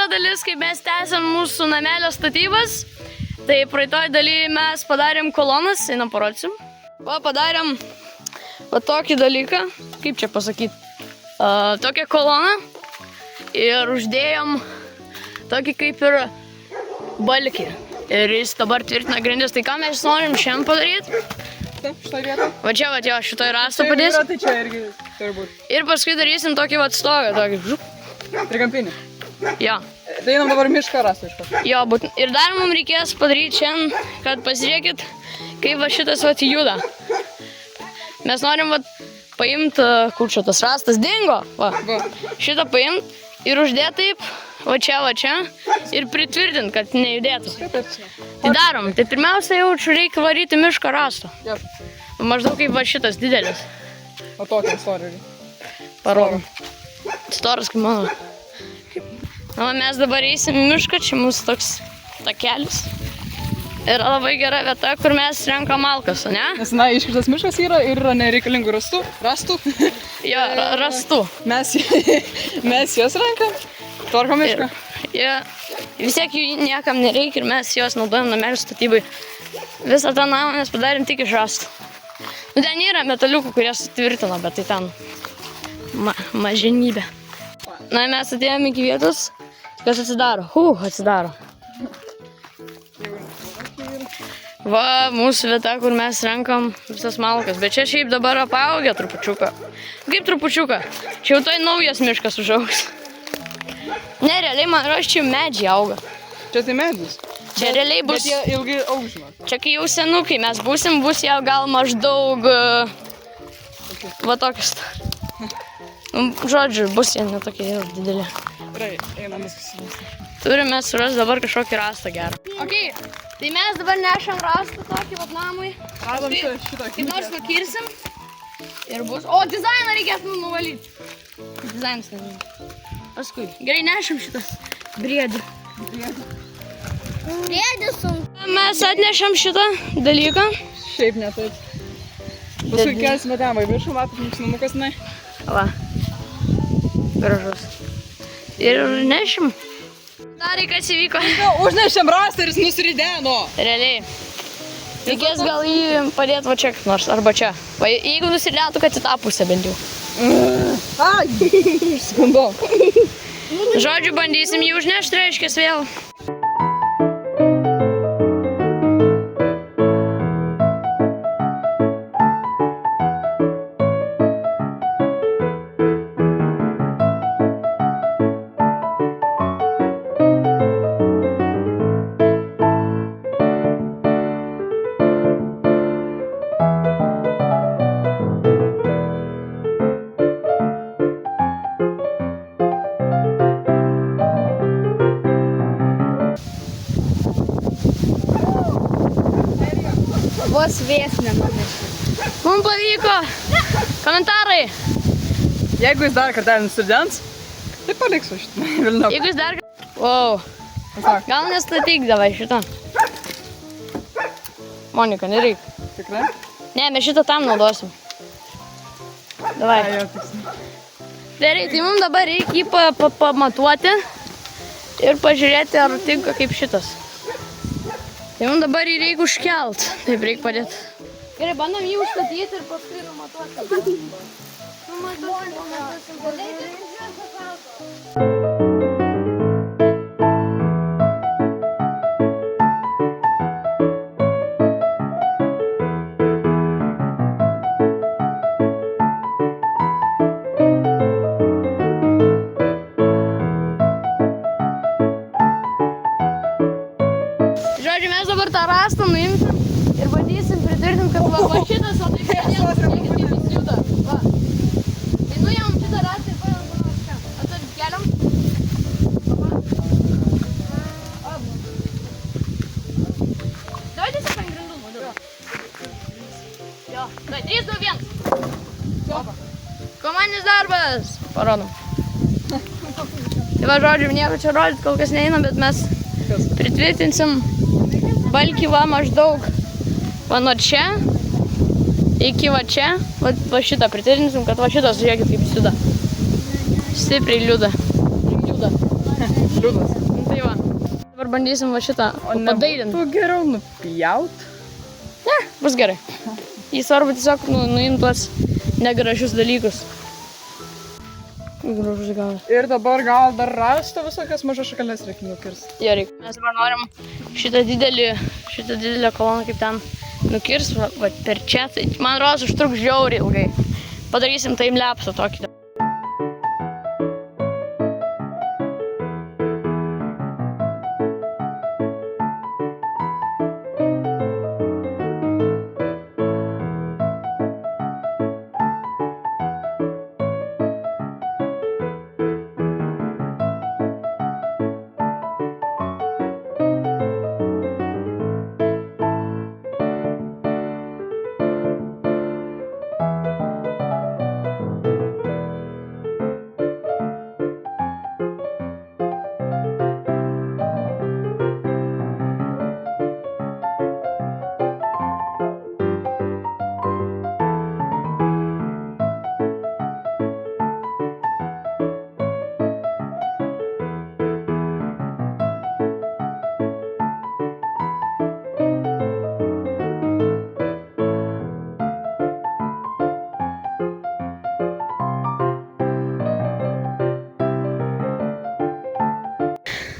dalis, kai mes tęsiam mūsų namelio statybas. Tai praeitoj daly mes padarėm kolonas, einam parodysim. Padarėm tokį dalyką, kaip čia pasakyti, tokią koloną ir uždėjom tokį kaip ir balkį. Ir jis dabar tvirtina grindis. Tai ką mes norim šiandien padaryti? Taip, šitoj vietoj. Va čia, va, jo, šitoj rastą padėsim. Tai čia irgi turi būti. Ir paskui darysim tokį va stogą, tokį žup. Trikampinį. Jo. Tai einam dabar mišką rastą iš karto. Jo, ir dar mums reikės padaryti šiandien, kad pasižiūrėkit, kaip va šitas va juda. Mes norim va paimti, kur čia tas rastas dingo, va. Šitą paimti ir uždėti taip, va čia, ir pritvirtinti, kad nejudėtų. Tai darom. Tai pirmiausia jau reikia varyti mišką rastą. Maždaug kaip va šitas didelis. O tokiam storį. Parodom. Storas kaip mano. Na, mes dabar eisim į mišką, čia mūsų toks takelis. Yra labai gera vieta, kur mes renkam malkas, ne? Nes, na, iškirtas miškas yra ir yra nereikalingų rastų. Jo, rastų. Mes juos renkam, tvarkom mišką. Vis tiek jų niekam nereikia ir mes juos naudojam namelio statybai. Visą tą namą mes padarėm tik iš rastų. Nu, ten yra metaliukų, kurie sutvirtino, bet tai ten maženybė. Na, mes atėjome iki vietos, kas atsidaro. Atsidaro. Va, mūsų vieta, kur mes renkam visas malkas. Bet čia šiaip dabar apaugę trupučiuką. Kaip trupučiuką? Čia jau tai naujas miškas užaugs. Ne, realiai, man rodos, čia medžiai auga. Čia tai medis. Čia realiai bus... Bet jie ilgai augs, žinot. Čia kai jau senukai mes būsim, bus jau gal maždaug... Va tokius. Žodžiu, bus jie netokie jau didelė. Gerai, einam viskas. Turime surasti dabar kažkokį rastą gerą. Ok, tai mes dabar nešam rastą tokį vat namui. Radom šitą. Kaip nors nukirsim. Ir bus... O, dizainą reikės nuvalyti. Dizainas nežinau. Paskui. Gerai, nešam šitas briedį. Briedį sunku. Mes atnešam šitą dalyką. Šiaip ne taip. Paskui kelsime ten, į viršų, matot, mūsų namukas, ne? Va. Gražus. Ir nešim. Dar kas įvyko. Užnešėm rastą ir jis nusirideno. Realiai. Reikės gal jį padėti va čia nors, arba čia. Va, jeigu nusiridėtų, kad į tą pusę bent jau. Ai, skundau. Žodžiu, bandysim jį užnešti, reiškės vėl. Vos vėsinė numešė. Mums pavyko. Komentarai. Jeigu jis dar kartelį nusiridens, tai paliksiu šitą. Jeigu jis dar... Wow. Gal nestatyk davai šitą. Monika, nereik. Tikrai? Ne, mes šitą tam naudosim. Davai. Gerai, tai mums dabar reikia jį pamatuoti ir pažiūrėti, ar tinka kaip šitas. Tai mums dabar jį reikia užkelt. Taip, reikia padėti. Gerai, bandom jį užstatyti ir paskui numatuoti. Žodžiu, mes dabar tą rastą nuimsim ir bandysim pritvirtinti, kad va šitas, o taip pradėtų, kaip jis juda. Va. Tai nuėjom šitą rastą ir paėmėm nors čia. O taip keliam. Davai tiesiog ant grindų nuodėl. Jo, tai 3, 2, 1. Komandinis darbas. Parodom. Tai va, žodžiu, nieko čia rodyti, kol kas neina, bet mes pritvirtinsim balkį va maždaug va nuo čia iki va čia, va šitą pritvirtinsim, kad va šitas, žiūrėkit kaip jis juda. Stipriai juda. Liūdas. Nu, tai va. Dabar bandysim va šitą padailinti. Tu geriau nupjaut. Bus gerai. Jį svarbu tiesiog nuimti tuos negražius dalykus. Gražus gal. Ir dabar gal dar rasta visokias mažas šakelės reikia nukirsti. Jo reikia. Mes dabar norim šitą didelę koloną kaip ten nukirsti, va per čia. Tai man rodos užtruks žiauriai ilgai. Padarysim timelapsą tokį.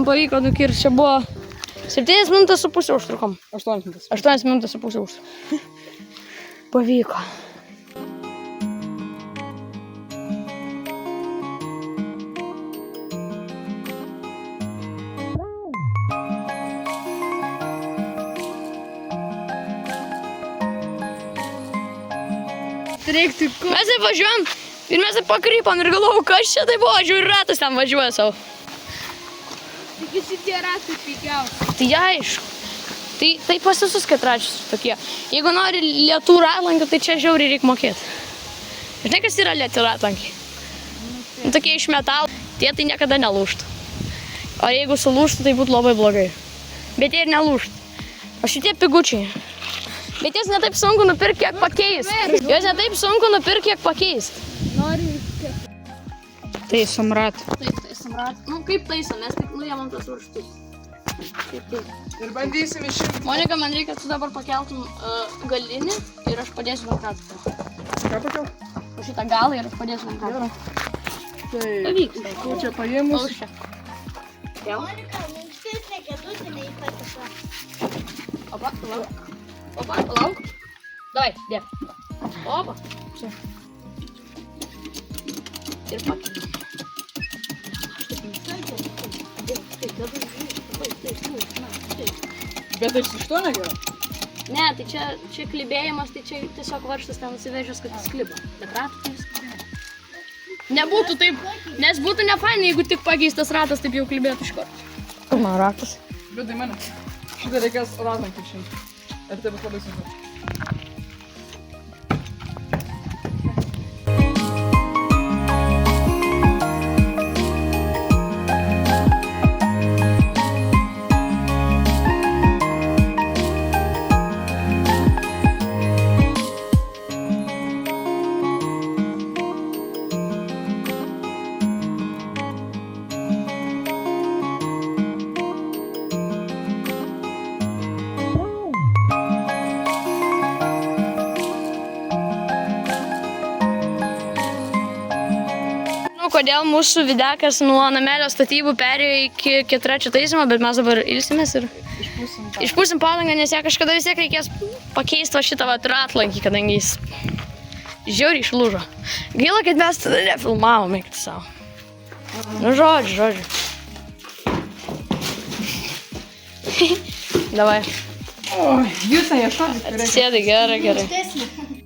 Pavyko nukirsti, čia buvo 7 minutės su pusė užtrukom. 8 minutės. 8 minutės su pusė užtrukom. Pavyko. Reiktų ko. Mes taip važiuojam ir mes taip pakrypam ir galvoju, kas čia tai buvo, žiūri ratas ten važiuoja savo. Tik visi tie ratai pigiausi. Tai aišku. Tai pas visus ketračius tokie. Jeigu nori lietų ratlankių, tai čia žiauriai reikia mokėti. Žinai, kas yra lieti ratlankiai? Nu, tokie iš metalo, tie tai niekada nelūžtų. O jeigu sulūžtų, tai būtų labai blogai. Bet jie ir nelūžtų. O šitie pigučiai. Bet jas netaip sunku nupirkti, kiek pakeist. Jos netaip sunku nupirkti, kiek pakeist. Noriu. Taisom ratą. Taip, taisom ratą. Nu, kaip taisom, mes tik nuėmam tos varžtus. Taip. Ir bandysim išimti. Monika, man reikia, kad tu dabar pakeltum galinį ir aš padėsiu nuo kratą. Ką pakel? Po šitą galą ir aš padėsiu nuo kratą. Tai, Pavyks. kur čia paėmus? Pauščia. Jau. Monika, mums skirti kėdutį neįpatiko. Opa, lauk. Opa, lauk. Davai, dėk. Opa. Čia. Ir pakeliu. Bet tai iš to negerai? Ne, tai čia klibėjimas, tai čia tiesiog varžtas ten nusivežęs, kad jis kliba. Bet ratų tai viskas. Nebūtų taip, nes būtų nefainai, jeigu tik pakeistas ratas, taip jau klibėtų iš karto. Kur man ratas? Liūdai mane. Šitą reikės ratlankį išimti. Ir tai bus labai sunku. Kodėl mūsų videkas nuo namelio statybų perėjo iki keturračio taisymo, bet mes dabar ilsimės ir išpūsim padangą, nes ją kažkada vis tiek reikės pakeisti šitą ratlankį, kadangi jis žiauriai išlūžo. Gaila, kad mes tada nefilmavom, eikti savo. Nu, žodžiu. Davai. Oi, jūs neieškokit. Atsisėdai, gerai.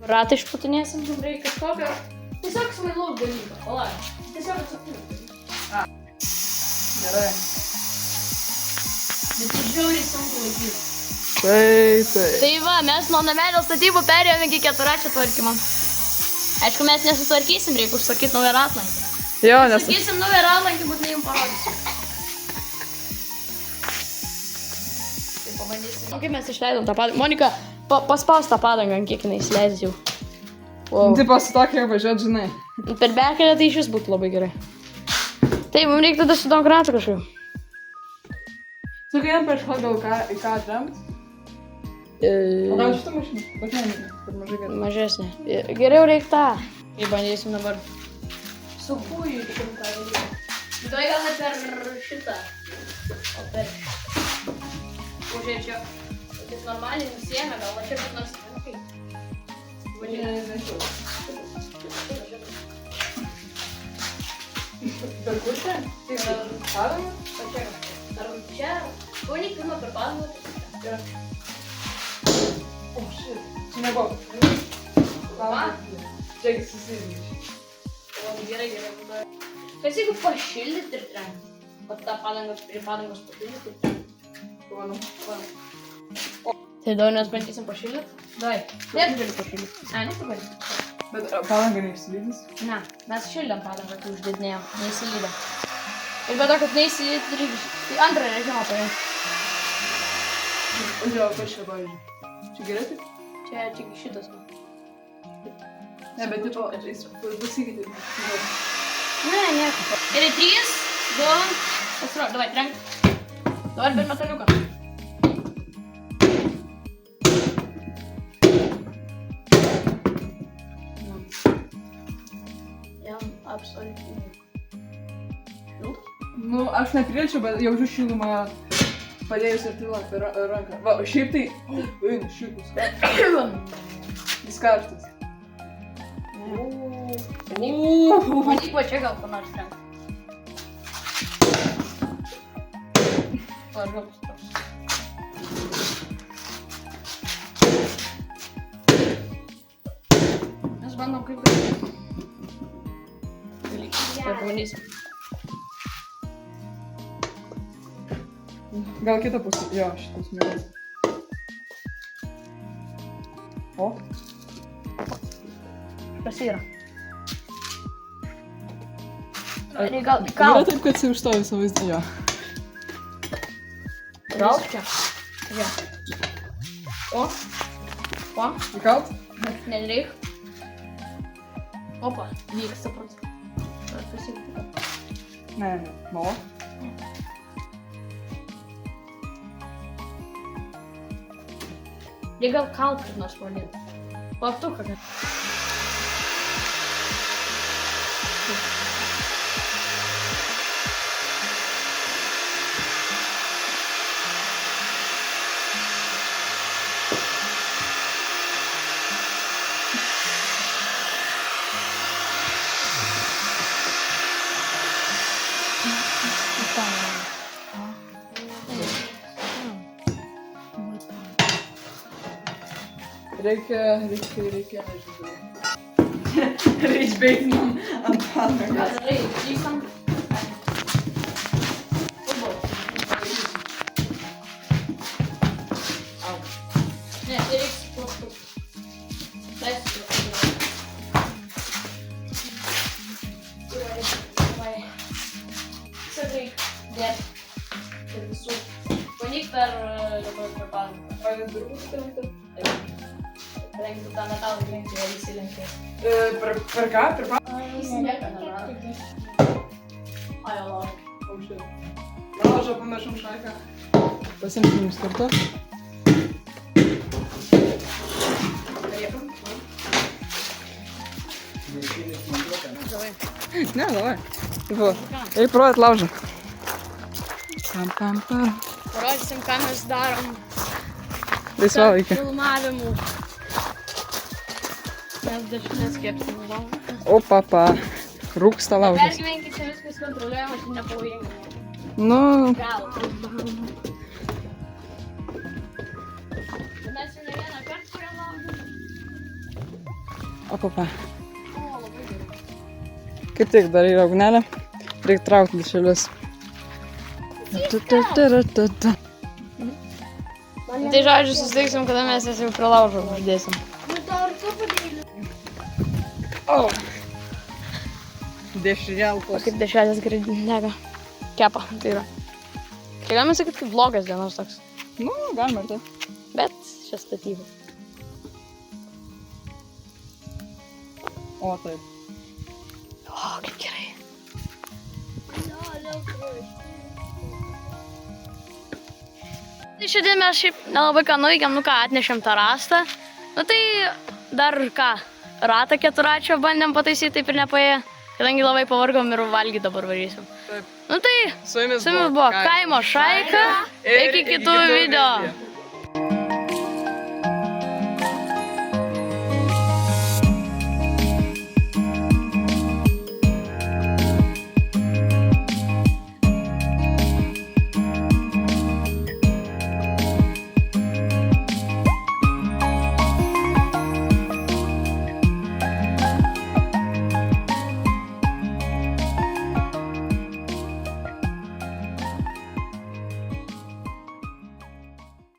Ratą išputinėsim, reikia kažkokio. Tiesiog smailaus dalyko, palauk. Tiesiog atsakyti. Gerai. Bet tai žiauriai sunku laikyti. Tai. Tai va, mes nuo namelio statybų perėjome iki keturračio tvarkymo. Aišku, mes nesutvarkysim, reikia užsakyti naują ratlankį. Jo, nes... Užsakysim naują ratlankį, būtinai jums parodysiu. Tai pabandysim. O kaip mes išleidom tą padangą? Monika, paspaus tą padangą, kiek jinai įsileidys jau. Wow. Taip pasitokė, važiuot, žinai. Per bekelę tai iš vis būtų labai gerai. Tai mums reikia tada su domkratu kažkaip. Sakai, jam prieš gal ką atremt? O gal šitą mašiną? Bet ne, per mažai gerai. Mažesnė. Geriau reikia tą. Įbandysim dabar. Su kūjų šimtą dalyką. Tai gal ne per šitą. O per šitą. Užė čia. Taip normaliai nusiėmė, gal čia kaip nors. Nežinau. Per kur čia? Padangą? Ar čia? Valyk pirmą per padangą. Gerai. O, shit. Čia nebuvo. Va. Čia susirinkai. O, gerai. Kas jeigu pašildyt ir trenkt? O tą padangą prie padangos papildyti ir trenkt. Manau. Tai dabar mes bandysim pašildyt? Davai. Taip galiu pašildyt. Ne, nepabandyt. Bet padanga neišsilydys? Ne, mes šildėm padangą, kai uždėdinėjom. Neįsilydė. Ir be to, kad neįsilydė, tai antrą režimą paimti. O žiūrėjau, kas čia, pavyzdžiui. Čia gerai taip? Čia tik šitas. Ne, bet tipo, jis pasikeitė. Ne, nieko. Ir 3, 2, pasirodo, davai, trenk. Dabar per metaliuką. Jam absoliučiai. Nu, aš nepriliečiau, bet jaučiu šilumą padėjus artilą per ranką. Va, o šiaip tai... Eina, šikus. Jis karštas. Matyk va čia gal ko nors trenk. Pažoks toks. Mes bandom kaip gali. Pabandysim. Gal kitą pusę. Jo, šitas mėgas. O? Kas yra? Gal Yra taip, kad jisai užstoja visą vaizdą. Jo. Gal čia? Jo. O? O? Įkalt? Nereik. Opa, vyksta procesas. Kas įvyko? Ne. O? Reikia gal kalt kaip nors pradėti. Plaktuką. Reikia, nežinau. Reičbeitinam ant padangos. Reikia. Ne, tai reiks plaktuką. Leisti plaktuką. Visą reik dėti. Ir visų. Panik per padangą. O ne durbūt įtarinkti? Rengti tą metalą, rengti ir įsilenkti. Per ką? Per ką? Ai, lauk. Aukščiau. Laužą pamešam šaką. Pasimsim jums kartu. Ne, davai. Tipo, eik provat laužą. Pam. Parodysim, ką mes darom. Laisvalaikį. Filmavimų. Mes dešinės kepsim. Opa. Rūksta laužas. Pergyvenkit, čia viskas kontroliuojama, čia nepavojinga. Nu, Gal. Mes jau ne vieną kartą kuriam laužą. opa. O, labai gerai. Kaip tik dar yra ugnelė. Reikia traukti lišelius. Tai žodžiu, susitiksim, kada mes jas jau prie laužo uždėsim. Nu, to ir tu padaryti. O! O Dešrelkos. kaip dešrelės gerai dega. Kepa, tai yra. Tai galima sakyti, kaip vlogas dienos toks. Nu, galima ir taip. Bet čia statyba. O, taip. O, kaip gerai. Šiandien mes šiaip nelabai ką nuveikėm, nu ką, atnešėm tą rastą. Nu tai dar ką, ratą keturačio bandėm pataisyti, taip ir nepaėjo. Kadangi labai pavargom ir valgyti dabar varysim. Taip. Nu tai, Su jumis buvo Kaimo Šaika. Iki kitų video.